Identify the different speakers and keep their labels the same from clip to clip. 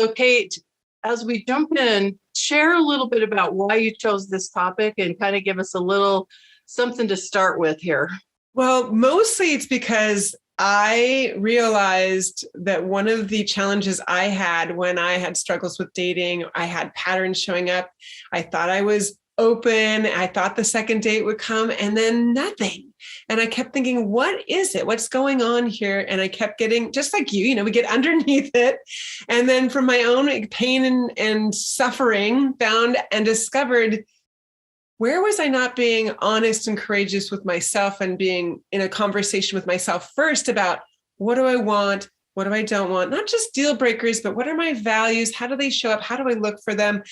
Speaker 1: So Kate, as we jump in, share a little bit about why you chose this topic and kind of give us a little something to start with here.
Speaker 2: Well, mostly it's because I realized that one of the challenges I had when I had struggles with dating, I had patterns showing up. I thought I was open. I thought the second date would come and then nothing. And I kept thinking, what is it? What's going on here? And I kept getting, just like you, we get underneath it. And then from my own pain and suffering, found and discovered, where was I not being honest and courageous with myself and being in a conversation with myself first about what do I want? What do I don't want? Not just deal breakers, but what are my values? How do they show up? How do I look for them?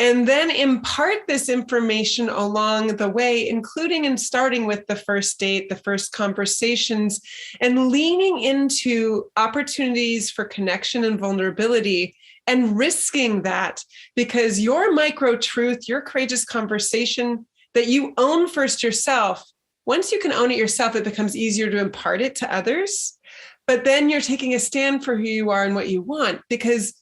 Speaker 2: And then impart this information along the way, including and starting with the first date, the first conversations, and leaning into opportunities for connection and vulnerability and risking that, because your micro truth, your courageous conversation that you own first yourself, once you can own it yourself, it becomes easier to impart it to others. But then you're taking a stand for who you are and what you want, because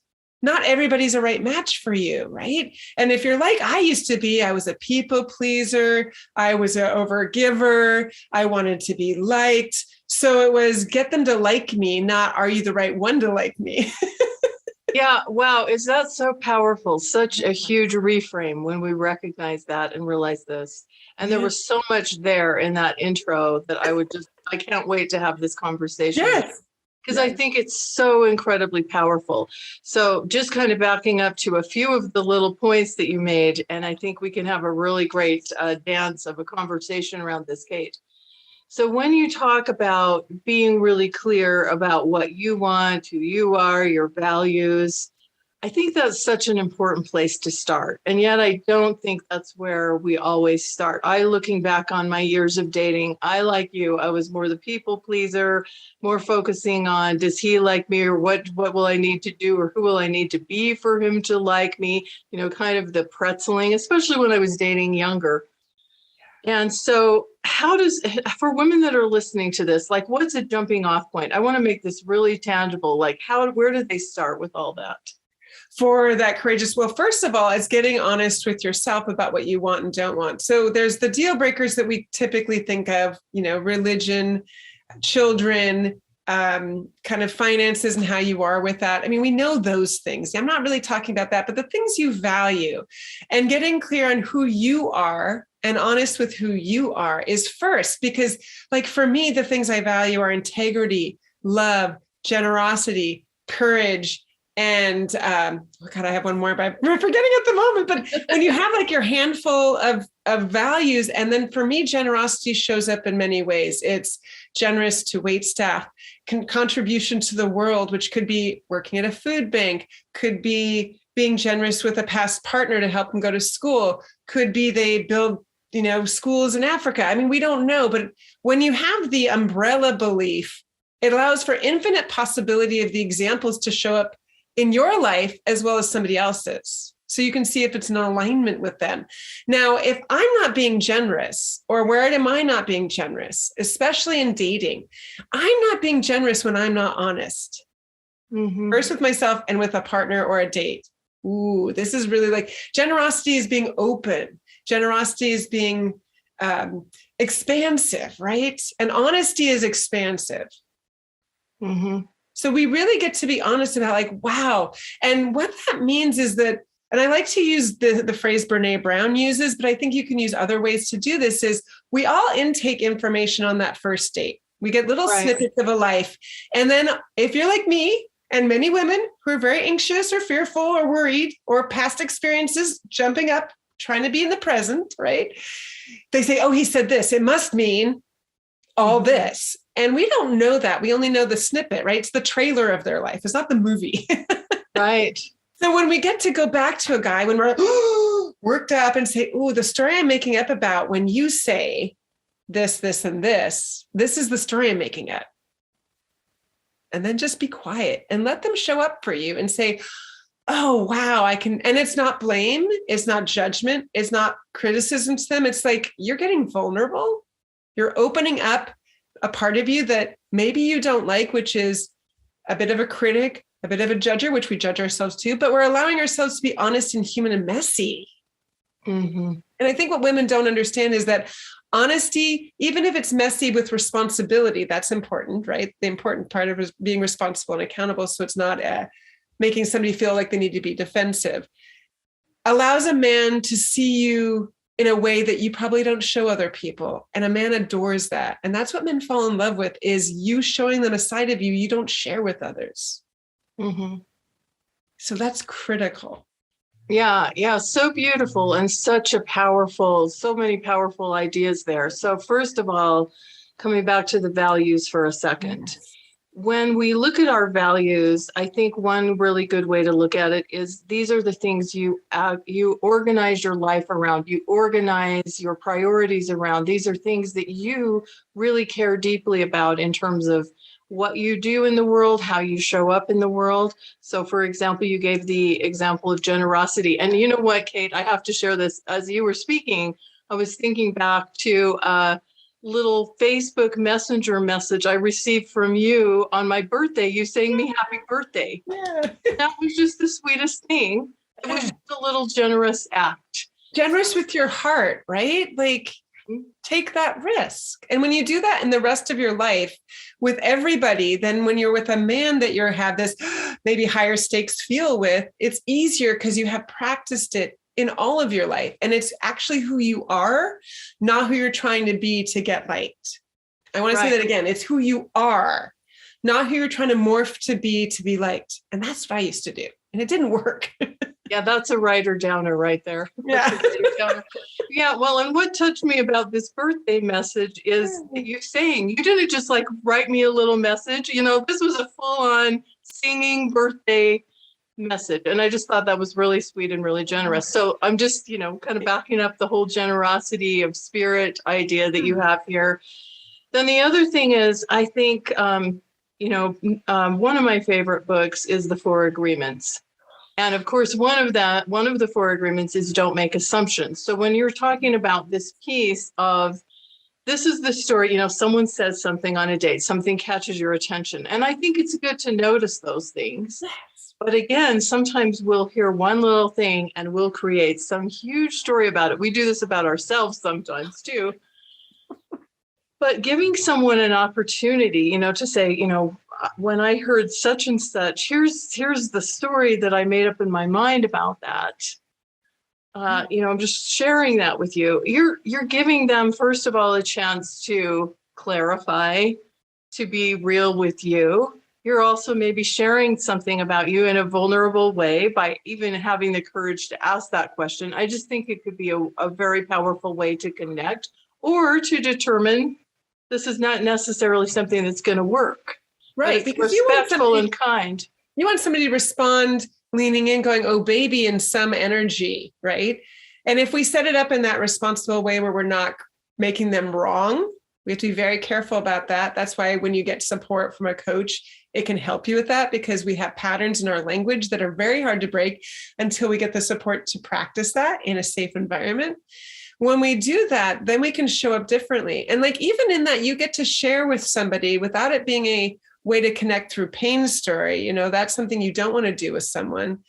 Speaker 2: not everybody's a right match for you, right? And if you're like I used to be, I was a people pleaser, I was an overgiver, I wanted to be liked. So it was get them to like me, not are you the right one to like me?
Speaker 1: Yeah, wow, is that so powerful? Such a huge reframe when we recognize that and realize this. And there was so much there in that intro that I can't wait to have this conversation.
Speaker 2: Yes.
Speaker 1: Because I think it's so incredibly powerful. So just kind of backing up to a few of the little points that you made, and I think we can have a really great dance of a conversation around this, Kate. So when you talk about being really clear about what you want, who you are, your values, I think that's such an important place to start. And yet I don't think that's where we always start. Looking back on my years of dating, I, like you, I was more the people pleaser, more focusing on, does he like me, or what will I need to do, or who will I need to be for him to like me? Kind of the pretzeling, especially when I was dating younger. And so for women that are listening to this, like, what's a jumping off point? I want to make this really tangible. Like, where do they start with all that?
Speaker 2: For that courageous, well, first of all, it's getting honest with yourself about what you want and don't want. So there's the deal breakers that we typically think of, religion, children, kind of finances and how you are with that. I mean, we know those things. I'm not really talking about that, but the things you value and getting clear on who you are and honest with who you are is first, because like for me, the things I value are integrity, love, generosity, courage, and I have one more, but I'm forgetting at the moment. But when you have like your handful of values, and then for me, generosity shows up in many ways. It's generous to wait staff, contribution to the world, which could be working at a food bank, could be being generous with a past partner to help them go to school, could be they build schools in Africa. I mean, we don't know, but when you have the umbrella belief, it allows for infinite possibility of the examples to show up in your life as well as somebody else's. So you can see if it's in alignment with them. Now, if I'm not being generous, or where am I not being generous, especially in dating, I'm not being generous when I'm not honest. Mm-hmm. First with myself and with a partner or a date. Ooh, this is really like generosity is being open. Generosity is being expansive, right? And honesty is expansive. Mm-hmm. So we really get to be honest about like, wow. And what that means is that, and I like to use the phrase Brene Brown uses, but I think you can use other ways to do this, is we all intake information on that first date. We get little snippets of a life. And then if you're like me and many women who are very anxious or fearful or worried or past experiences jumping up, trying to be in the present, right? They say, oh, he said this. It must mean all this. And we don't know that. We only know the snippet, right? It's the trailer of their life. It's not the movie.
Speaker 1: Right.
Speaker 2: So when we get to go back to a guy, when we're worked up and say, oh, the story I'm making up about when you say this, this, and this is the story I'm making up. And then just be quiet and let them show up for you and say, oh, wow, I can. And it's not blame. It's not judgment. It's not criticism to them. It's like, you're getting vulnerable. You're opening up a part of you that maybe you don't like, which is a bit of a critic, a bit of a judger, which we judge ourselves too, but we're allowing ourselves to be honest and human and messy.
Speaker 1: Mm-hmm.
Speaker 2: And I think what women don't understand is that honesty, even if it's messy with responsibility, that's important, right? The important part of it is being responsible and accountable. So it's not making somebody feel like they need to be defensive. Allows a man to see you in a way that you probably don't show other people. And a man adores that. And that's what men fall in love with, is you showing them a side of you you don't share with others.
Speaker 1: Mm-hmm.
Speaker 2: So that's critical.
Speaker 1: Yeah, so beautiful and such a powerful, so many powerful ideas there. So first of all, coming back to the values for a second.
Speaker 2: Yes.
Speaker 1: When we look at our values, I think one really good way to look at it is these are the things you organize your life around, you organize your priorities around. These are things that you really care deeply about in terms of what you do in the world, how you show up in the world. So for example, you gave the example of generosity. And you know what, Kate, I have to share this. As you were speaking, I was thinking back to a little Facebook Messenger message I received from you on my birthday, you saying me happy birthday.
Speaker 2: Yeah.
Speaker 1: That was just the sweetest thing. It was just a little generous act.
Speaker 2: Generous with your heart, right? Like, take that risk. And when you do that in the rest of your life with everybody, then when you're with a man that you have this maybe higher stakes feel with, it's easier because you have practiced it in all of your life. And it's actually who you are, not who you're trying to be to get liked. I want to say that again. It's who you are, not who you're trying to morph to be liked. And that's what I used to do. And it didn't work.
Speaker 1: Yeah, that's a writer downer right there.
Speaker 2: Yeah.
Speaker 1: Yeah, well, and what touched me about this birthday message is you saying, you didn't just like write me a little message, this was a full-on singing birthday message. And I just thought that was really sweet and really generous. So I'm just, kind of backing up the whole generosity of spirit idea that you have here. Then the other thing is, I think, one of my favorite books is The Four Agreements. And of course, one of the four agreements is don't make assumptions. So when you're talking about this piece of, this is the story, someone says something on a date, something catches your attention. And I think it's good to notice those things. Yes. But again, sometimes we'll hear one little thing and we'll create some huge story about it. We do this about ourselves sometimes too. But giving someone an opportunity, to say, when I heard such and such, here's the story that I made up in my mind about that. I'm just sharing that with you. You're giving them, first of all, a chance to clarify, to be real with you. You're also maybe sharing something about you in a vulnerable way by even having the courage to ask that question. I just think it could be a very powerful way to connect or to determine this is not necessarily something that's going to work.
Speaker 2: Right.
Speaker 1: Because respectful and kind.
Speaker 2: You want somebody to respond, leaning in, going, oh, baby, in some energy, right? And if we set it up in that responsible way where we're not making them wrong, we have to be very careful about that. That's why when you get support from a coach, it can help you with that, because we have patterns in our language that are very hard to break until we get the support to practice that in a safe environment. When we do that, then we can show up differently. And like, even in that, you get to share with somebody without it being a way to connect through pain story. That's something you don't want to do with someone.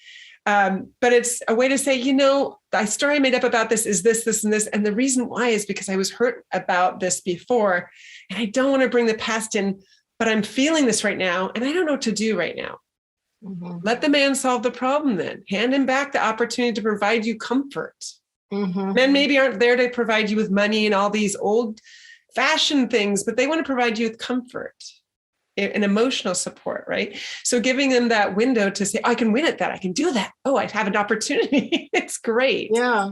Speaker 2: But it's a way to say, the story I made up about this is this, this, and this. And the reason why is because I was hurt about this before. And I don't want to bring the past in, but I'm feeling this right now. And I don't know what to do right now. Mm-hmm. Let the man solve the problem then. Hand him back the opportunity to provide you comfort. Mm-hmm. Men maybe aren't there to provide you with money and all these old fashioned things, but they want to provide you with comfort and emotional support, right? So giving them that window to say, I can win at that. I can do that. Oh, I have an opportunity. It's great.
Speaker 1: Yeah.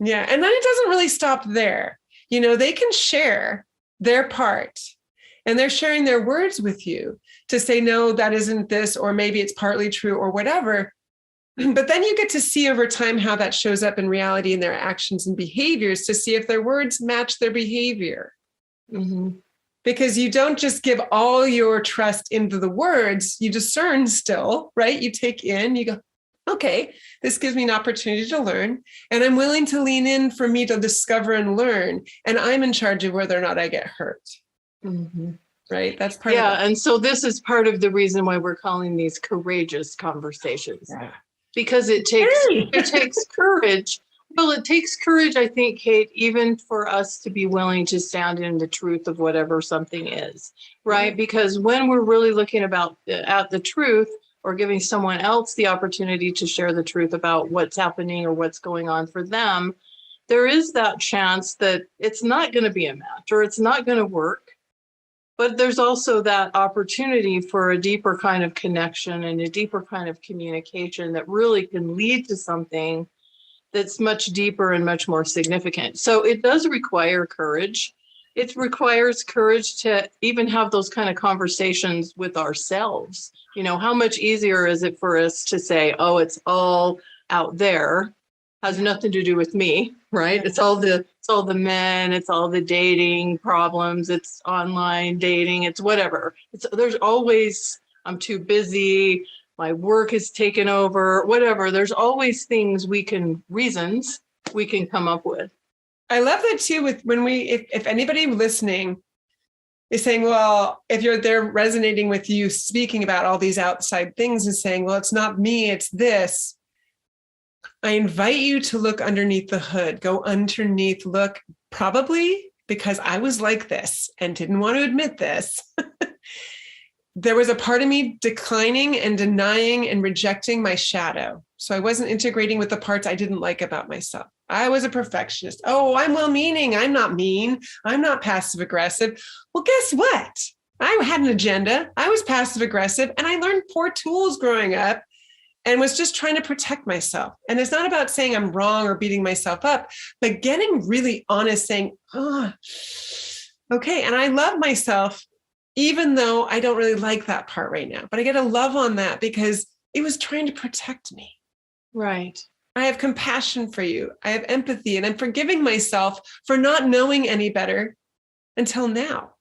Speaker 2: Yeah. And then it doesn't really stop there. They can share their part and they're sharing their words with you to say, no, that isn't this, or maybe it's partly true or whatever. But then you get to see over time how that shows up in reality in their actions and behaviors to see if their words match their behavior. Mm-hmm. Because you don't just give all your trust into the words, you discern still, right? You take in, you go, okay, this gives me an opportunity to learn, and I'm willing to lean in for me to discover and learn. And I'm in charge of whether or not I get hurt. Mm-hmm. right? That's part
Speaker 1: Yeah.
Speaker 2: of it.
Speaker 1: And so this is part of the reason why we're calling these courageous conversations,
Speaker 2: Yeah.
Speaker 1: because it takes courage. Well, it takes courage, I think, Kate, even for us to be willing to stand in the truth of whatever something is, right?
Speaker 2: Yeah.
Speaker 1: Because when we're really looking at the truth, or giving someone else the opportunity to share the truth about what's happening or what's going on for them, there is that chance that it's not going to be a match or it's not going to work. But there's also that opportunity for a deeper kind of connection and a deeper kind of communication that really can lead to something that's much deeper and much more significant. So it does require courage. It requires courage to even have those kind of conversations with ourselves. You know, how much easier is it for us to say, oh, it's all out there, has nothing to do with me, right? It's all the men, it's all the dating problems, it's online dating, it's whatever. There's always, I'm too busy, my work is taken over, whatever. There's always reasons we can come up with.
Speaker 2: I love that too, with when if anybody listening is saying, well, if they're resonating with you speaking about all these outside things and saying, well, it's not me, it's this. I invite you to look underneath the hood, go underneath, look, probably because I was like this and didn't want to admit this. There was a part of me declining and denying and rejecting my shadow. So I wasn't integrating with the parts I didn't like about myself. I was a perfectionist. Oh, I'm well-meaning. I'm not mean. I'm not passive aggressive. Well, guess what? I had an agenda. I was passive aggressive and I learned poor tools growing up and was just trying to protect myself. And it's not about saying I'm wrong or beating myself up, but getting really honest, saying, oh, okay. And I love myself, even though I don't really like that part right now, but I get a love on that because it was trying to protect me.
Speaker 1: Right.
Speaker 2: I have compassion for you. I have empathy, and I'm forgiving myself for not knowing any better until now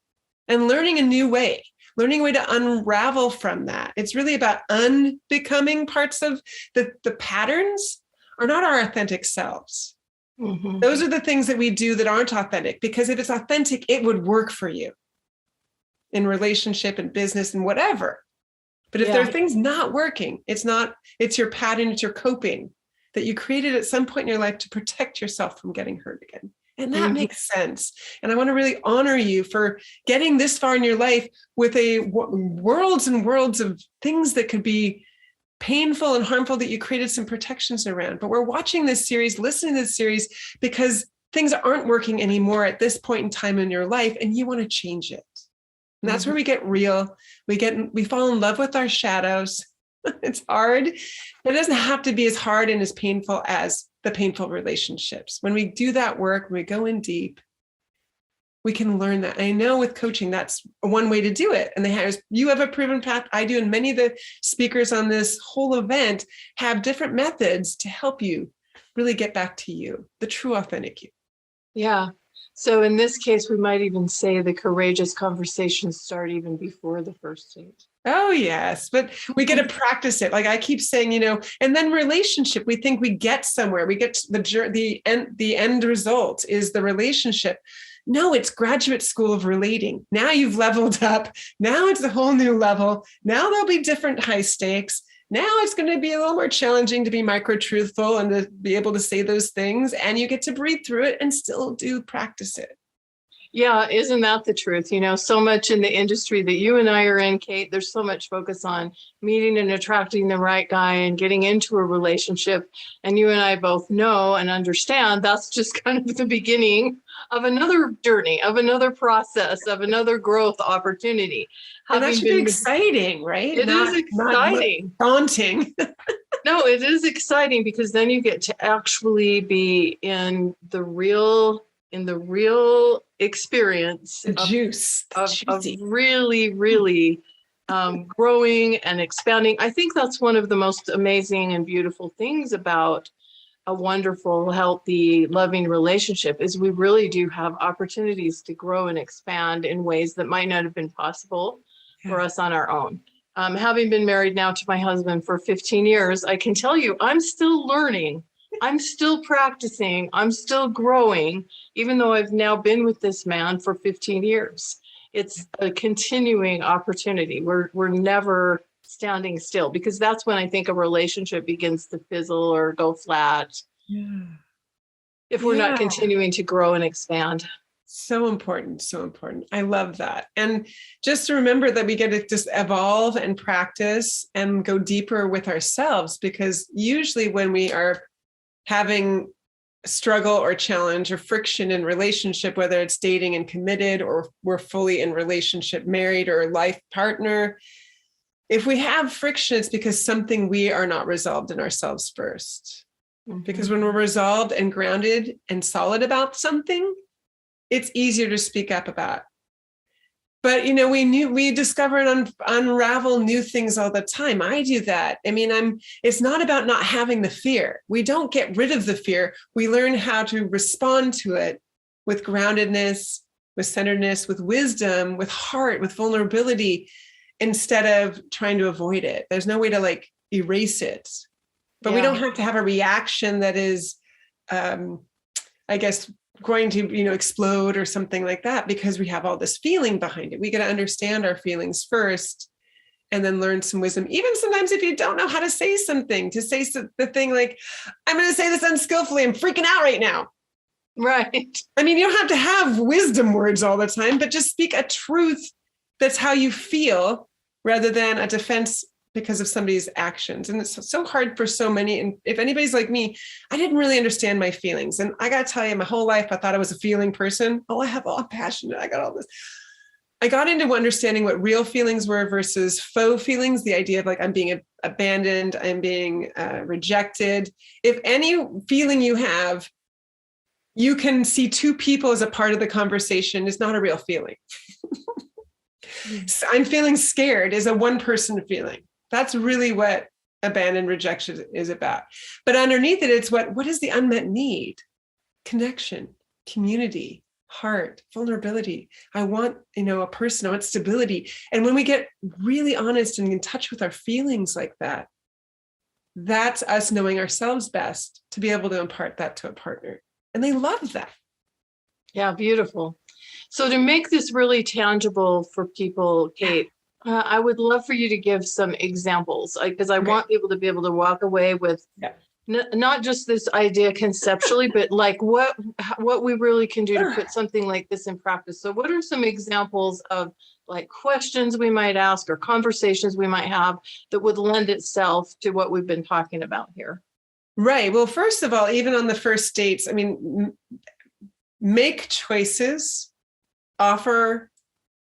Speaker 2: and learning a new way to unravel from that. It's really about unbecoming parts of the patterns are not our authentic selves.
Speaker 1: Mm-hmm.
Speaker 2: Those are the things that we do that aren't authentic, because if it's authentic, it would work for you in relationship and business and whatever. But if there are things not working, it's your pattern, it's your coping that you created at some point in your life to protect yourself from getting hurt again. And that makes sense. And I want to really honor you for getting this far in your life with worlds and worlds of things that could be painful and harmful that you created some protections around. But we're watching this series, listening to this series, because things aren't working anymore at this point in time in your life, and you want to change it. And that's where we get real. We fall in love with our shadows. It's hard. But it doesn't have to be as hard and as painful as the painful relationships. When we do that work, when we go in deep, we can learn that. And I know with coaching, that's one way to do it. And you have a proven path. I do. And many of the speakers on this whole event have different methods to help you really get back to you, the true authentic you.
Speaker 1: Yeah. So in this case, we might even say the courageous conversations start even before the first date.
Speaker 2: Oh, yes. But we get to practice it. Like I keep saying, and then relationship, we think we get somewhere. We get the end result is the relationship. No, it's graduate school of relating. Now you've leveled up. Now it's a whole new level. Now there'll be different high stakes. Now it's going to be a little more challenging to be micro-truthful and to be able to say those things. And you get to breathe through it and still practice it.
Speaker 1: Yeah, isn't that the truth? So much in the industry that you and I are in, Kate, there's so much focus on meeting and attracting the right guy and getting into a relationship. And you and I both know and understand that's just kind of the beginning of another journey, of another process, of another growth opportunity.
Speaker 2: And that should be exciting, right?
Speaker 1: It is exciting.
Speaker 2: Not daunting.
Speaker 1: No, it is exciting because then you get to actually be in the real experience of really, really growing and expanding. I think that's one of the most amazing and beautiful things about a wonderful, healthy, loving relationship is we really do have opportunities to grow and expand in ways that might not have been possible for us on our own. Having been married now to my husband for 15 years, I can tell you I'm still learning. I'm still practicing. I'm still growing, even though I've now been with this man for 15 years. it's a continuing opportunity. We're never standing still, because that's when I think a relationship begins to fizzle or go flat.
Speaker 2: Yeah.
Speaker 1: If we're not
Speaker 2: Yeah.
Speaker 1: continuing to grow and expand.
Speaker 2: So important. So important. I love that. And just to remember that we get to just evolve and practice and go deeper with ourselves, because usually when we are having struggle or challenge or friction in relationship, whether it's dating and committed, or we're fully in relationship, married or life partner, if we have friction, it's because something we are not resolved in ourselves first. Because when we're resolved and grounded and solid about something, it's easier to speak up about. But, we discover and unravel new things all the time. I do that. I mean, it's not about not having the fear. We don't get rid of the fear. We learn how to respond to it with groundedness, with centeredness, with wisdom, with heart, with vulnerability, instead of trying to avoid it. There's no way to erase it. But we don't have to have a reaction that is, I guess, going to, explode or something like that, because we have all this feeling behind it. We got to understand our feelings first and then learn some wisdom. Even sometimes if you don't know how to say something, to say the thing like, I'm going to say this unskillfully, I'm freaking out right now.
Speaker 1: Right.
Speaker 2: I mean, you don't have to have wisdom words all the time, but just speak a truth that's how you feel, rather than a defense because of somebody's actions. And it's so hard for so many. And if anybody's like me, I didn't really understand my feelings. And I got to tell you, my whole life, I thought I was a feeling person. Oh, I'm passionate. I got all this. I got into understanding what real feelings were versus faux feelings. The idea of I'm being abandoned, I'm being rejected. If any feeling you have, you can see two people as a part of the conversation, is not a real feeling. So I'm feeling scared is a one person feeling. That's really what abandoned rejection is about. But underneath it, it's what is the unmet need? Connection, community, heart, vulnerability. I want, a person, I want stability. And when we get really honest and in touch with our feelings like that, that's us knowing ourselves best to be able to impart that to a partner. And they love that.
Speaker 1: Yeah, beautiful. So to make this really tangible for people, Kate, I would love for you to give some examples, because I want people to be able to walk away with not just this idea conceptually, but what we really can do to put something like this in practice. So what are some examples of questions we might ask or conversations we might have that would lend itself to what we've been talking about here?
Speaker 2: Right. Well, first of all, even on the first dates, I mean, make choices, offer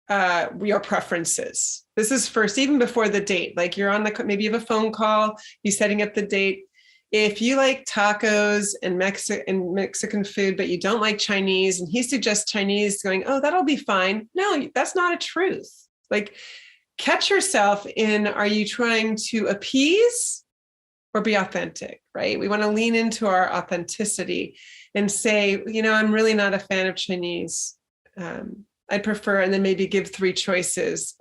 Speaker 2: your preferences. This is first, even before the date. You're on maybe you have a phone call, you're setting up the date. If you like tacos and Mexican food, but you don't like Chinese, and he suggests Chinese, going, oh, that'll be fine. No, that's not a truth. Catch yourself in, are you trying to appease or be authentic, right? We want to lean into our authenticity and say, I'm really not a fan of Chinese. I prefer, and then maybe give three choices.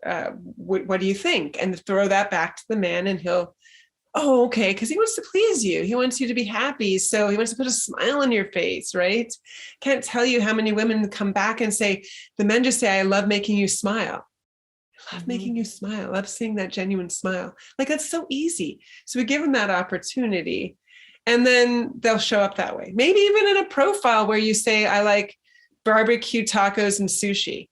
Speaker 2: What do you think? And throw that back to the man, and he'll, oh, okay, because he wants to please you. He wants you to be happy. So he wants to put a smile on your face, right? Can't tell you how many women come back and say, the men just say, I love making you smile. I love making you smile. I love seeing that genuine smile. That's so easy. So we give them that opportunity, and then they'll show up that way. Maybe even in a profile where you say, I like barbecue, tacos, and sushi.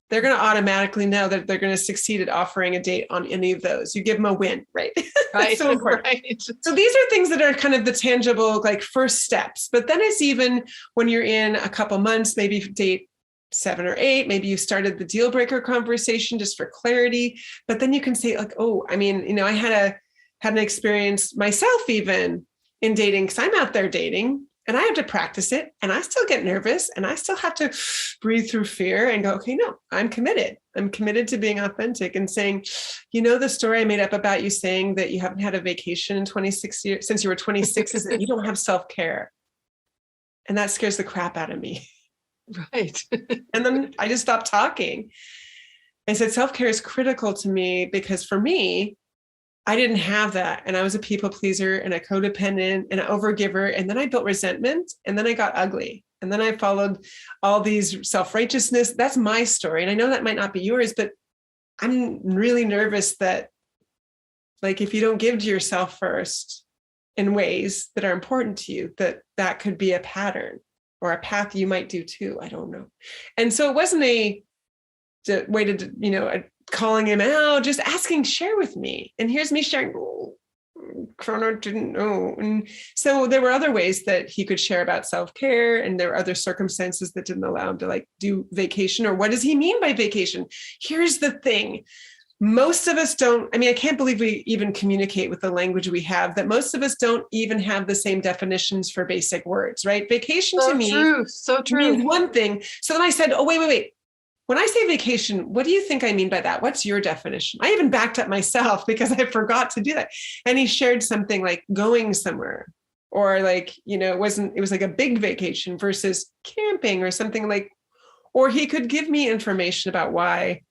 Speaker 2: They're going to automatically know that they're going to succeed at offering a date on any of those. You give them a win, right?
Speaker 1: Right.
Speaker 2: So important. Right. So these are things that are kind of the tangible, first steps. But then it's even when you're in a couple months, maybe date 7 or 8, maybe you started the deal breaker conversation just for clarity. But then you can say I had an experience myself even in dating, because I'm out there dating. And I have to practice it, and I still get nervous, and I still have to breathe through fear and go, okay, no, I'm committed. I'm committed to being authentic and saying, the story I made up about you saying that you haven't had a vacation in 26 years, since you were 26, is that you don't have self-care. And that scares the crap out of me.
Speaker 1: Right.
Speaker 2: And then I just stopped talking. I said, self-care is critical to me, because for me, I didn't have that. And I was a people pleaser and a codependent and an overgiver. And then I built resentment, and then I got ugly. And then I followed all these self-righteousness. That's my story. And I know that might not be yours, but I'm really nervous that, like, if you don't give to yourself first in ways that are important to you, that could be a pattern or a path you might do too. I don't know. And so it wasn't a way to, calling him out, just asking, share with me. And here's me sharing, Croner didn't know. And so there were other ways that he could share about self-care, and there were other circumstances that didn't allow him to like do vacation. Or what does he mean by vacation? Here's the thing. Most of us don't, I can't believe we even communicate with the language we have, that most of us don't even have the same definitions for basic words, right? Vacation to me means one thing. So then I said, oh, wait. When I say vacation, what do you think I mean by that? What's your definition? I even backed up myself because I forgot to do that. And he shared something like going somewhere, or like, it was like a big vacation versus camping or something like, or he could give me information about why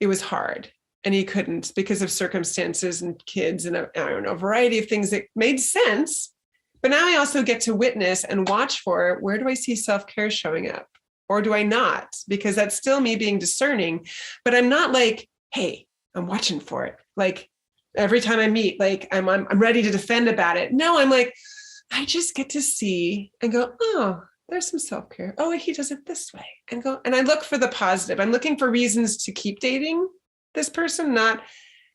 Speaker 2: it was hard and he couldn't because of circumstances and kids and a variety of things that made sense. But now I also get to witness and watch for, where do I see self-care showing up? Or do I not? Because that's still me being discerning, but I'm not like, hey, I'm watching for it. Like every time I meet, like I'm ready to defend about it. No, I'm like, I just get to see and go, oh, there's some self-care. Oh, he does it this way, and I look for the positive. I'm looking for reasons to keep dating this person, not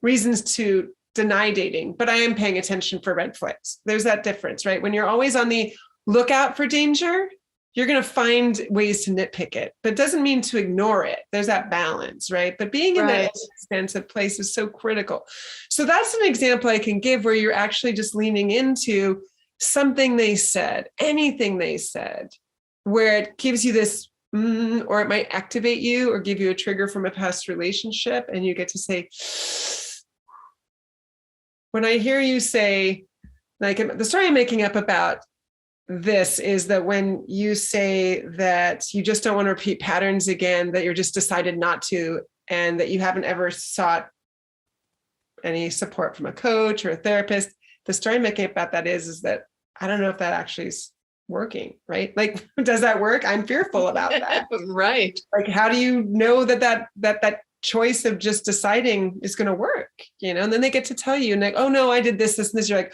Speaker 2: reasons to deny dating, but I am paying attention for red flags. There's that difference, right? When you're always on the lookout for danger, you're going to find ways to nitpick it, but it doesn't mean to ignore it. There's that balance, right? But being in that expansive place is so critical. So that's an example I can give where you're actually just leaning into something they said, anything they said, where it gives you this, or it might activate you or give you a trigger from a past relationship. And you get to say, when I hear you say, like the story I'm making up about this is that when you say that you just don't want to repeat patterns again, that you're just decided not to, and that you haven't ever sought any support from a coach or a therapist, the story I'm making about that is that I don't know if that actually is working, right? Like, does that work? I'm fearful about that.
Speaker 1: Right.
Speaker 2: Like, how do you know that choice of just deciding is going to work, and then they get to tell you and like, oh no, I did this, and this. You're like,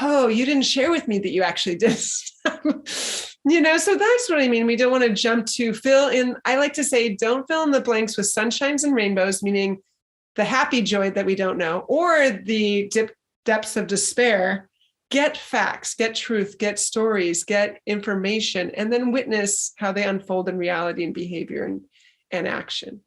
Speaker 2: oh, you didn't share with me that you actually did. So that's what I mean. We don't want to jump to fill in. I like to say, don't fill in the blanks with sunshines and rainbows, meaning the happy joy that we don't know, or the depths of despair. Get facts, get truth, get stories, get information, and then witness how they unfold in reality and behavior and action.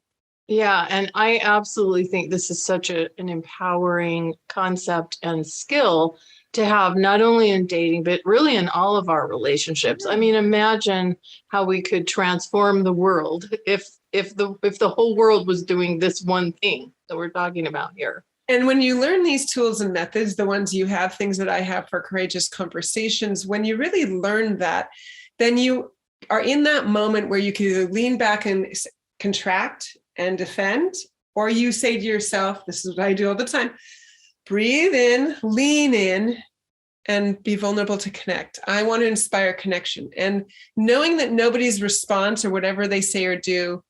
Speaker 1: Yeah. And I absolutely think this is such an empowering concept and skill to have, not only in dating, but really in all of our relationships. I mean, imagine how we could transform the world if the whole world was doing this one thing that we're talking about here.
Speaker 2: And when you learn these tools and methods, the ones you have, things that I have for courageous conversations, when you really learn that, then you are in that moment where you can either lean back and contract and defend, or you say to yourself, this is what I do all the time, breathe in, lean in, and be vulnerable to connect. I want to inspire connection. And knowing that nobody's response or whatever they say or do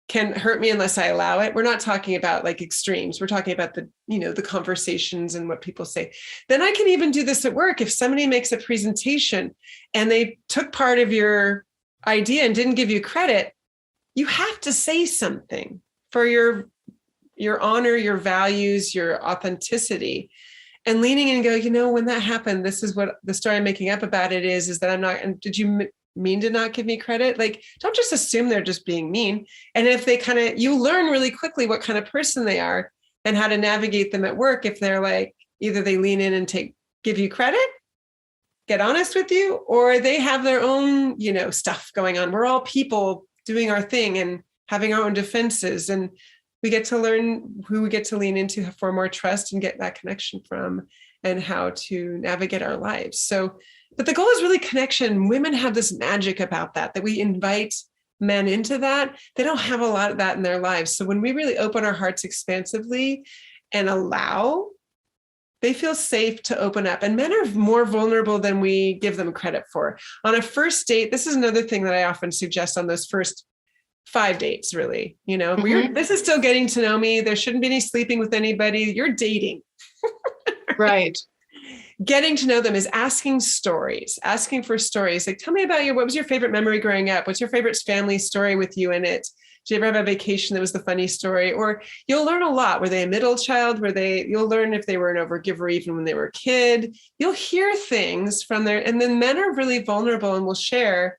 Speaker 2: can hurt me unless I allow it. We're not talking about like extremes. We're talking about the conversations and what people say. Then I can even do this at work. If somebody makes a presentation and they took part of your idea and didn't give you credit, you have to say something for your honor, your values, your authenticity, and leaning in and go, when that happened, this is what the story I'm making up about it is that I'm not, and did you mean to not give me credit? Like, don't just assume they're just being mean. And if they you learn really quickly what kind of person they are and how to navigate them at work. If they're like, either they lean in and give you credit, get honest with you, or they have their own, stuff going on. We're all people doing our thing and having our own defenses. And we get to learn who we get to lean into for more trust and get that connection from, and how to navigate our lives. So, but the goal is really connection. Women have this magic about that we invite men into that. They don't have a lot of that in their lives. So when we really open our hearts expansively and allow They feel safe to open up, and men are more vulnerable than we give them credit for. On a first date, this is another thing that I often suggest on those first 5 dates, really. This is still getting to know me. There shouldn't be any sleeping with anybody. You're dating.
Speaker 1: Right.
Speaker 2: Getting to know them is asking for stories. Like, tell me about what was your favorite memory growing up? What's your favorite family story with you in it? Did you ever have a vacation that was the funny story? Or you'll learn a lot. Were they a middle child? You'll learn if they were an overgiver even when they were a kid. You'll hear things from there. And then men are really vulnerable and will share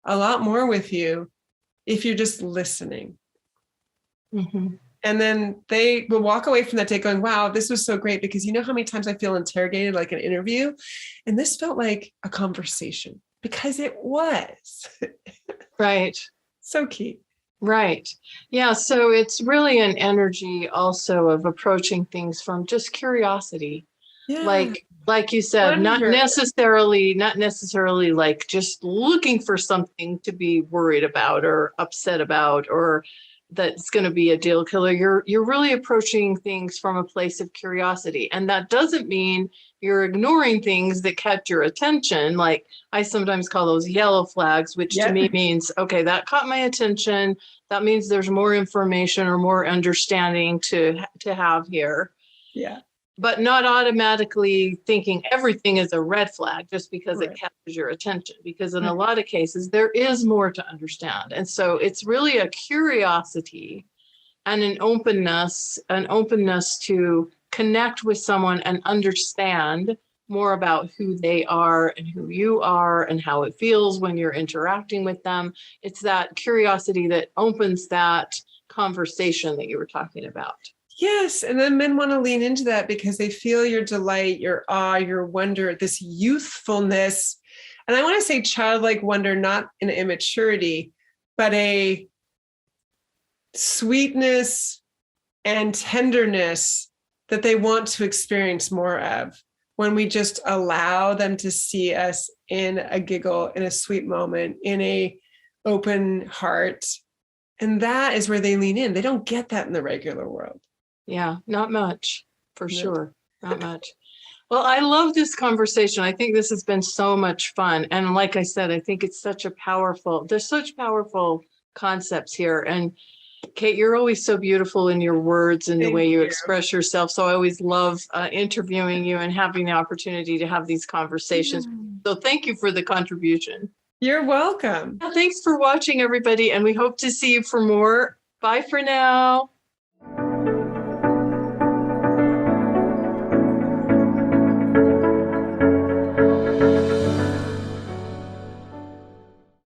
Speaker 2: a lot more with you if you're just listening.
Speaker 1: Mm-hmm.
Speaker 2: And then they will walk away from that day going, wow, this was so great, because you know how many times I feel interrogated like an interview? And this felt like a conversation, because it was.
Speaker 1: Right.
Speaker 2: So key.
Speaker 1: Right. Yeah. So it's really an energy also of approaching things from just curiosity.
Speaker 2: Yeah.
Speaker 1: Like you said, not
Speaker 2: Wonder.
Speaker 1: necessarily like just looking for something to be worried about or upset about, or that's going to be a deal killer. You're really approaching things from a place of curiosity. And that doesn't mean you're ignoring things that catch your attention. Like I sometimes call those yellow flags, which to me means, okay, that caught my attention. That means there's more information or more understanding to have here.
Speaker 2: Yeah.
Speaker 1: But not automatically thinking everything is a red flag just because
Speaker 2: Right.
Speaker 1: it catches your attention, because in a lot of cases, there is more to understand. And so it's really a curiosity and an openness to connect with someone and understand more about who they are and who you are and how it feels when you're interacting with them. It's that curiosity that opens that conversation that you were talking about.
Speaker 2: Yes. And then men want to lean into that because they feel your delight, your awe, your wonder, this youthfulness. And I want to say childlike wonder, not in immaturity, but a sweetness and tenderness that they want to experience more of when we just allow them to see us in a giggle, in a sweet moment, in a open heart. And that is where they lean in. They don't get that in the regular world.
Speaker 1: Yeah, not much, for sure. Not much. Well, I love this conversation. I think this has been so much fun. And like I said, I think it's there's such powerful concepts here. And Kate, you're always so beautiful in your words and the way you express yourself. So I always love interviewing you and having the opportunity to have these conversations. So thank you for the contribution.
Speaker 2: You're welcome.
Speaker 1: Thanks for watching, everybody. And we hope to see you for more. Bye for now.